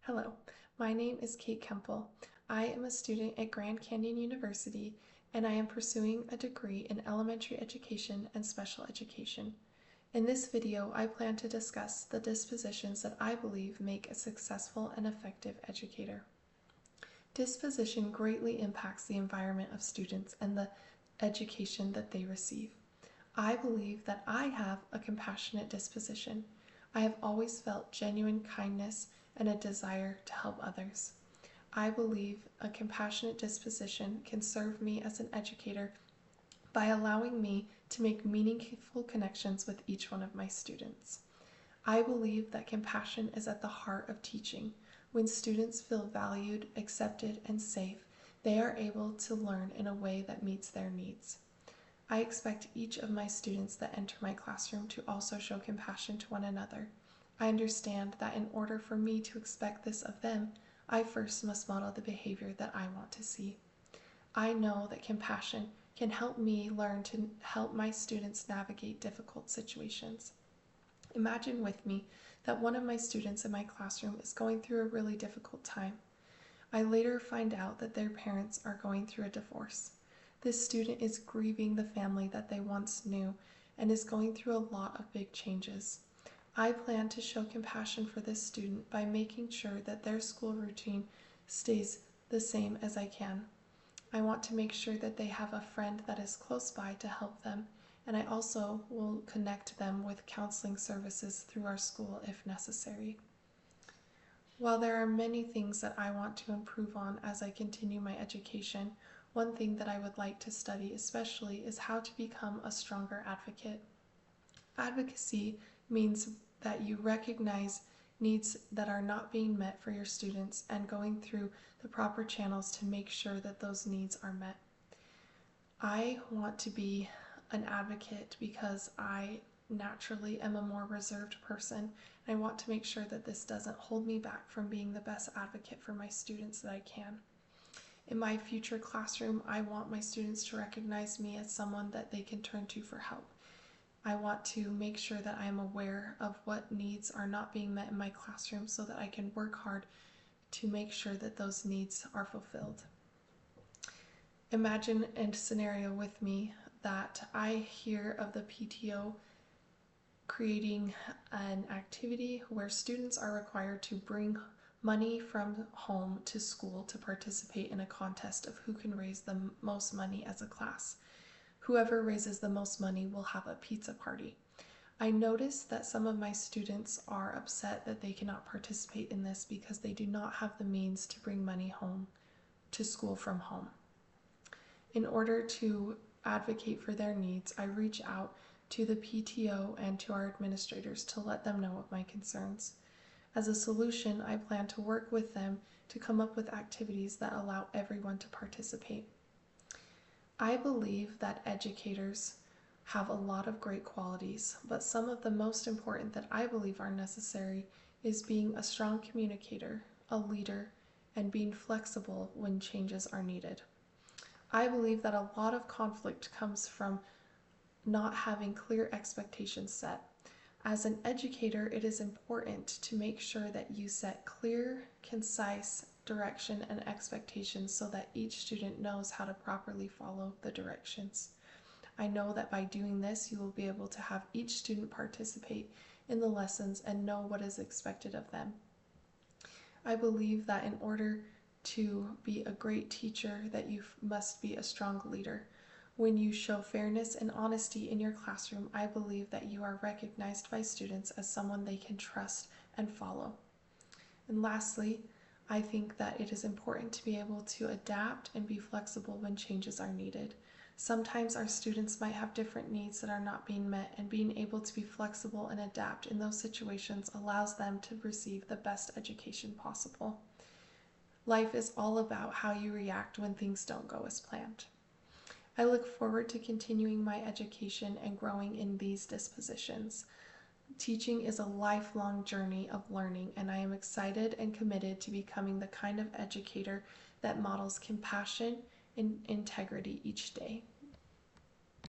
Hello, my name is Kate Kemple. I am a student at Grand Canyon University and I am pursuing a degree in elementary education and special education. In this video, I plan to discuss the dispositions that I believe make a successful and effective educator. Disposition greatly impacts the environment of students and the education that they receive. I believe that I have a compassionate disposition. I have always felt genuine kindness and a desire to help others. I believe a compassionate disposition can serve me as an educator by allowing me to make meaningful connections with each one of my students. I believe that compassion is at the heart of teaching. When students feel valued, accepted, and safe, they are able to learn in a way that meets their needs. I expect each of my students that enter my classroom to also show compassion to one another. I understand that in order for me to expect this of them, I first must model the behavior that I want to see. I know that compassion can help me learn to help my students navigate difficult situations. Imagine with me that one of my students in my classroom is going through a really difficult time. I later find out that their parents are going through a divorce. This student is grieving the family that they once knew and is going through a lot of big changes. I plan to show compassion for this student by making sure that their school routine stays the same as I can. I want to make sure that they have a friend that is close by to help them, and I also will connect them with counseling services through our school if necessary. While there are many things that I want to improve on as I continue my education, one thing that I would like to study especially is how to become a stronger advocate. Advocacy means that you recognize needs that are not being met for your students and going through the proper channels to make sure that those needs are met. I want to be an advocate because I naturally am a more reserved person, and I want to make sure that this doesn't hold me back from being the best advocate for my students that I can. In my future classroom, I want my students to recognize me as someone that they can turn to for help. I want to make sure that I am aware of what needs are not being met in my classroom so that I can work hard to make sure that those needs are fulfilled. Imagine a scenario with me that I hear of the PTO creating an activity where students are required to bring money from home to school to participate in a contest of who can raise the most money as a class. Whoever raises the most money will have a pizza party. I noticed that some of my students are upset that they cannot participate in this because they do not have the means to bring money home to school from home. In order to advocate for their needs, I reach out to the PTO and to our administrators to let them know of my concerns. As a solution, I plan to work with them to come up with activities that allow everyone to participate. I believe that educators have a lot of great qualities, but some of the most important that I believe are necessary is being a strong communicator, a leader, and being flexible when changes are needed. I believe that a lot of conflict comes from not having clear expectations set. As an educator, it is important to make sure that you set clear, concise direction and expectations so that each student knows how to properly follow the directions. I know that by doing this, you will be able to have each student participate in the lessons and know what is expected of them. I believe that in order to be a great teacher, that you must be a strong leader. When you show fairness and honesty in your classroom, I believe that you are recognized by students as someone they can trust and follow. And lastly, I think that it is important to be able to adapt and be flexible when changes are needed. Sometimes our students might have different needs that are not being met, and being able to be flexible and adapt in those situations allows them to receive the best education possible. Life is all about how you react when things don't go as planned. I look forward to continuing my education and growing in these dispositions. Teaching is a lifelong journey of learning, and I am excited and committed to becoming the kind of educator that models compassion and integrity each day.